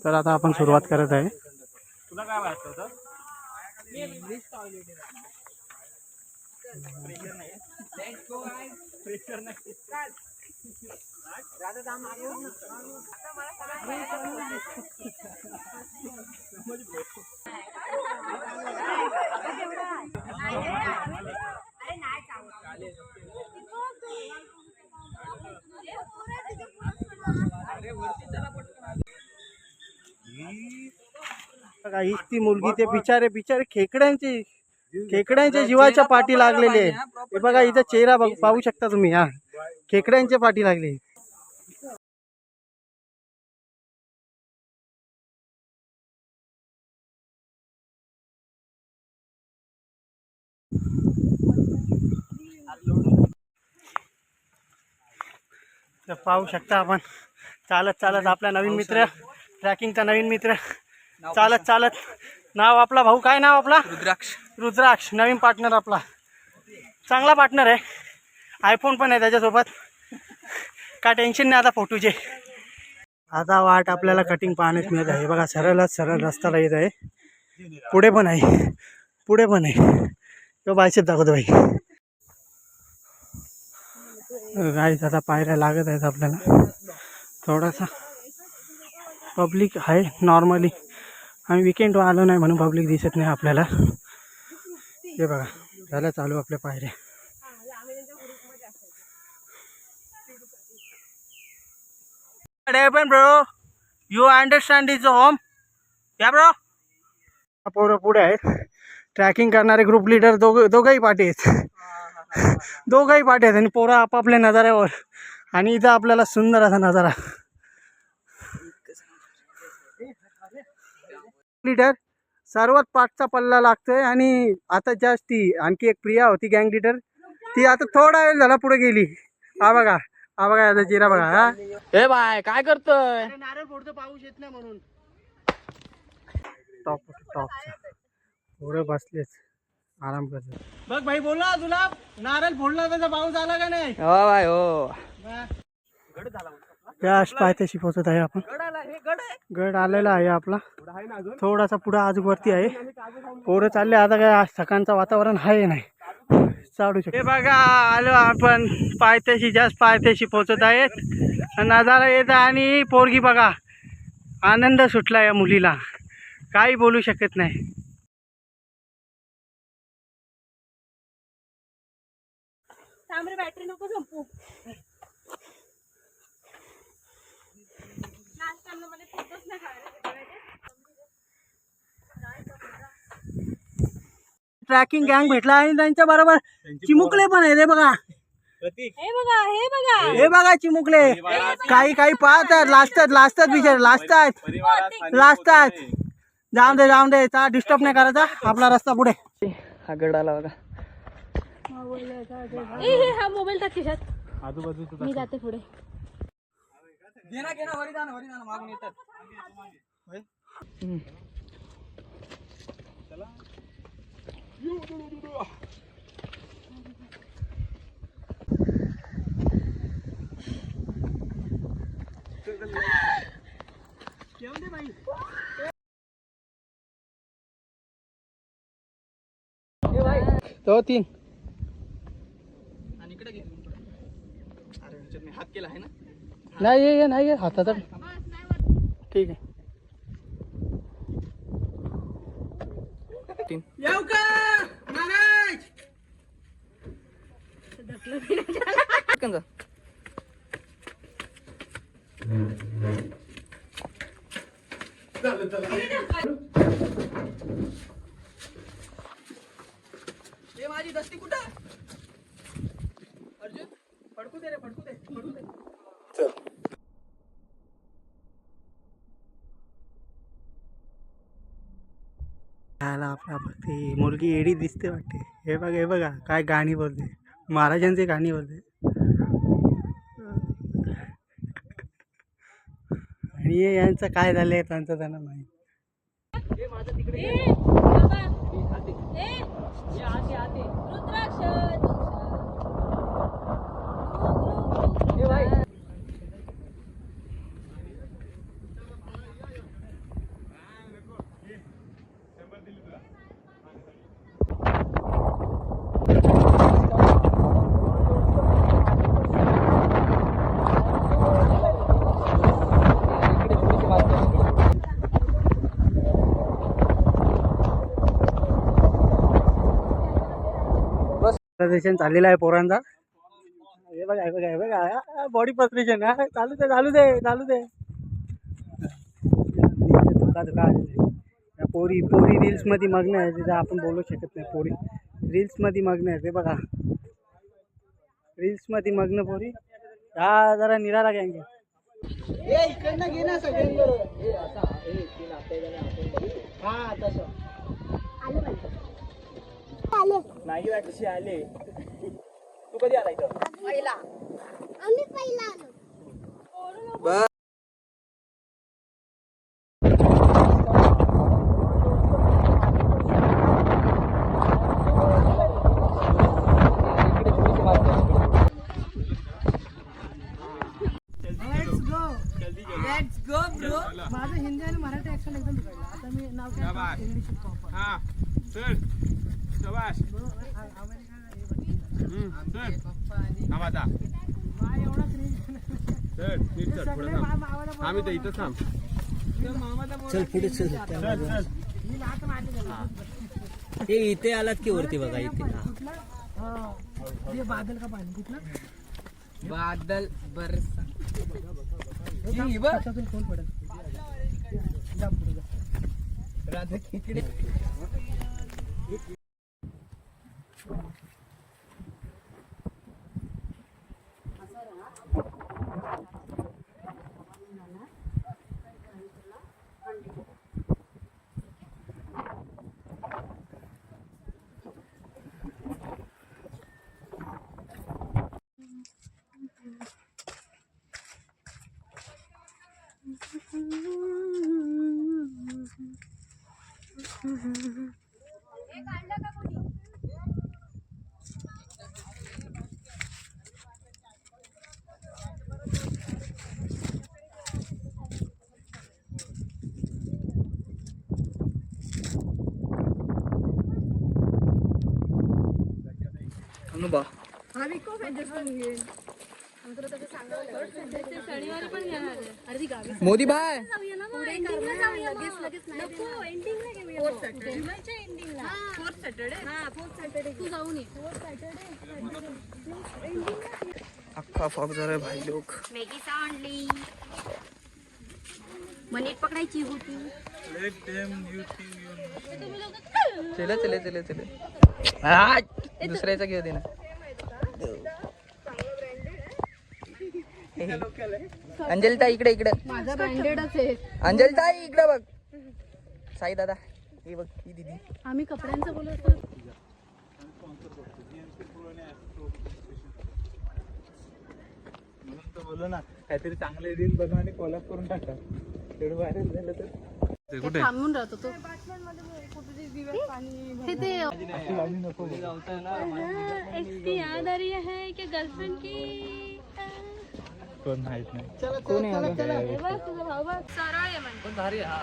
तर आता आपण सुरुवात करत आहे. तुला काय वाटतं होतं? प्रेशर नाही. बघा हीच ती मुलगी, ते बिचारे बिचारे खेकड्यांच्या जीवाच्या पाठी लागलेले आहे. हे बघा हिचा चेहरा पाहू शकता तुम्ही. हा खेकड्यांच्या पाठी लागले. तर पाहू शकता आपण चालत चालत आपला नवीन मित्र, ट्रॅकिंगचा नवीन मित्र, चालत चालत. नाव आपला भाऊ, काय नाव आपला? रुद्राक्ष. रुद्राक्ष नवीन पार्टनर आपला, चांगला पार्टनर आहे. आयफोन पण आहे त्याच्यासोबत. काय टेन्शन नाही आता फोटोचे. आता वाट आपल्याला कटिंग पाहण्यास मिळत आहे. बघा सरळच सरळ रस्त्याला येत आहे. पुढे पण आहे, पुढे पण आहे. तो बायसेप दाखवतो भाई. गाईस आता पायऱ्या लागत आहेत आपल्याला. थोडासा पब्लिक आहे नॉर्मली. आम्ही विकेंड आलो नाही म्हणून पब्लिक दिसत नाही आपल्याला. हे बघा झालं चालू आपल्या पायऱ्या. Bro you understand is home या ब्रो. पोरं पुढे आहेत. ट्रॅकिंग करणारे ग्रुप लीडर दोघंही पाठी आहेत. दोघंही पाठी आहेत आणि पोरं आपापल्या नजाऱ्यावर. आणि इथं आपल्याला सुंदर असा नजारा. लीडर सर्वात पाठचा पल्ला लागतोय. आणि आता जास्त ती आणखी एक प्रिया होती गँग लीडर, ती आता थोडा वेळ झाला पुढे गेली. हा बघा, हा बघा आता जिरा बघा. हा हे बाय काय करतोय? नारळ फोडतो पाऊस येत नाही म्हणून. टॉप पुढे बसलेच आराम करतो. बघ भाई बोलला तुला नारळ फोडला त्याचा पाऊस आला का नाही? हो बाय हो. त्याच पायथ्याशी पोहोचत आहे आपण. गड आलेला आहे आपला. थोडासा पुढे आजूवरती आहे. पोरं चालले आता. काय आज सकाळचं वातावरण आहे नाही, चालू शकतो. हे बघा आलो आपण पायथ्याशी, जास्त पायथ्याशी पोहोचत आहेत. नजारा येत आणि पोरगी बघा, आनंद सुटला या मुलीला, काही बोलू शकत नाही. बॅटरी नको संपू. ट्रॅकिंग गँग भेटला आणि त्यांच्या बरोबर चिमुकले पण आहे. रे बघा, हे बघा, हे बघा, हे बघा चिमुकले. काही काही पाहतात, लाजतात बिचारे, लाजतात. जाऊन दे चा डिस्टर्ब नाही करायचा. आपला रस्ता पुढे. हा गड आला बघा. हा मोबाईल टाक खिशात. आजूबाजूला मी जाते पुढे. मागून येतात. तो 3 आणि इकडे गेली. अरे मी हात केला आहे ना. नाही हातात. ठीक आहे. येऊ का महाराज? माझी दस्ती कुठं? अर्जुन फडकू दे रे, फडकू दे. चल. आपला ती मुलगी एडी दिसते वाटते. हे बघा काय गाणी बोलते, महाराजांची गाणी बोलते. आणि यांचं काय झालंय त्यांचं त्यांना माहिती. प्रदर्शन चाललेलं आहे पोरांचा. हे बघा हे बघा हे बघा बॉडी पस्ट्रेशन. चालू दे चालू दे चालू दे. पोरी पोरी रील्स मध्ये मग्न आहे. तिथे आपण बोलू शकत नाही. पोरी रील्स मध्ये मग्न आहे. ते बघा रील्स मध्ये मग्न पोरी. हा जरा निराळा गँग आहे. इकडनं घे ना सगळे. हा तसं नाही वाटशी आले. तू कधी आला इथं? पहिला आलो. माझं हिंदी आणि मराठी ऍक्शन एकदम बिघडलं. आता मी नाव काय इंग्लिश इथे आलात की वरती बघा इथे. बादल का पाणी कुठलं बादल बरसा. कोण पडेल राधा खिचडी. अनुभव शनिवारी पण घेणार आहे. अरे ती गावी मोदी बाय. तू जाऊन ये. अख्खा फॉग झालाय भाई लोक. मॅगी आणली. मनीट पकडायची होती. चले चले चले चले. दुसऱ्याचा घेऊ दे ना. अंजलताई इकडे इकडे. माझा ब्रँडेडच आहे. अंजलताई इकडे बघ. साई दादा हे बघ ही दीदी. आम्ही कपड्यांचं बोलत होतो. बोललो ना काहीतरी चांगले रील बनवा आणि कोलॅब करून टाका. तेवढं व्हायरल झालं तर ते थांबून राहतो तो. हे ते इसकी याद आ रही है कि गर्लफ्रेंड की. कोण माहित नाही. कोण आहे हे बघ तुझा भाऊ बघ. सरळ आहे म्हणजे. भारी. हा